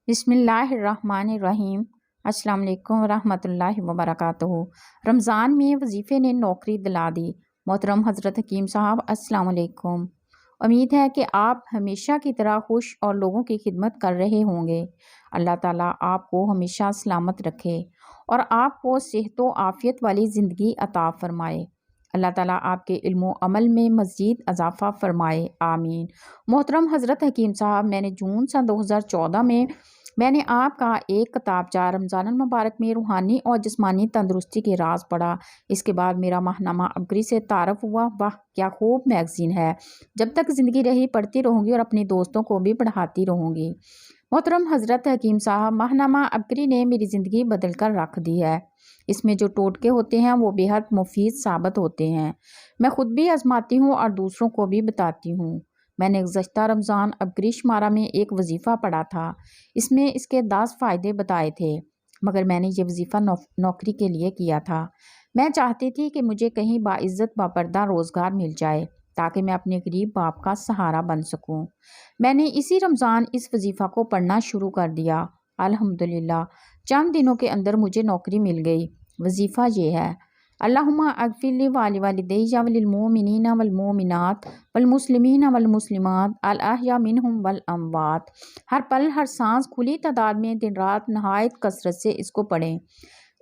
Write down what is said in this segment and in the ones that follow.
بسم اللہ الرحمن الرحیم۔ السلام علیکم ورحمۃ اللہ وبرکاتہ۔ رمضان میں وظیفے نے نوکری دلا دی۔ محترم حضرت حکیم صاحب السلام علیکم۔ امید ہے کہ آپ ہمیشہ کی طرح خوش اور لوگوں کی خدمت کر رہے ہوں گے۔ اللہ تعالیٰ آپ کو ہمیشہ سلامت رکھے اور آپ کو صحت و عافیت والی زندگی عطا فرمائے۔ اللہ تعالیٰ آپ کے علم و عمل میں مزید اضافہ فرمائے، آمین۔ محترم حضرت حکیم صاحب، میں نے جون سن 2014 میں نے آپ کا ایک کتابچہ رمضان المبارک میں روحانی اور جسمانی تندرستی کے راز پڑھا۔ اس کے بعد میرا ماہنامہ عبقری سے تعارف ہوا۔ واہ کیا خوب میگزین ہے، جب تک زندگی رہی پڑھتی رہوں گی اور اپنے دوستوں کو بھی پڑھاتی رہوں گی۔ محترم حضرت حکیم صاحب، ماہنامہ عبقری نے میری زندگی بدل کر رکھ دی ہے۔ اس میں جو ٹوٹکے ہوتے ہیں وہ بے حد مفید ثابت ہوتے ہیں۔ میں خود بھی آزماتی ہوں اور دوسروں کو بھی بتاتی ہوں۔ میں نے گزشتہ رمضان عبقری شمارہ میں ایک وظیفہ پڑھا تھا۔ اس میں اس کے 10 فائدے بتائے تھے، مگر میں نے یہ وظیفہ نوکری کے لیے کیا تھا۔ میں چاہتی تھی کہ مجھے کہیں باعزت باپردہ روزگار مل جائے تاکہ میں اپنے غریب باپ کا سہارا بن سکوں۔ میں نے اسی رمضان اس وظیفہ کو پڑھنا شروع کر دیا۔ الحمدللہ چند دنوں کے اندر مجھے نوکری مل گئی۔ وظیفہ یہ ہے: اللہم اغفر لی ولوالدی وللمؤمنین والمؤمنات والمسلمین والمسلمات الاحیاء منہم والاموات۔ ہر پل ہر سانس کھلی تعداد میں دن رات نہایت کثرت سے اس کو پڑھیں۔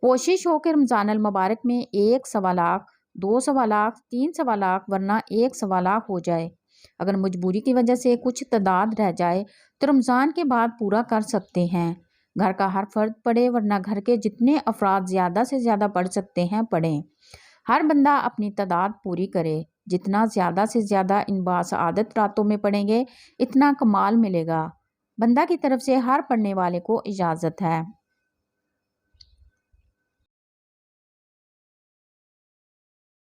کوشش ہو کہ رمضان المبارک میں 1 سوا لاکھ، 2 سوا لاکھ، 3 سوا لاکھ ورنہ 1 سوا لاکھ ہو جائے۔ اگر مجبوری کی وجہ سے کچھ تعداد رہ جائے تو رمضان کے بعد پورا کر سکتے ہیں۔ گھر کا ہر فرد پڑھے ورنہ گھر کے جتنے افراد زیادہ سے زیادہ پڑھ سکتے ہیں پڑھیں۔ ہر بندہ اپنی تعداد پوری کرے۔ جتنا زیادہ سے زیادہ ان باسعادت راتوں میں پڑھیں گے اتنا کمال ملے گا۔ بندہ کی طرف سے ہر پڑھنے والے کو اجازت ہے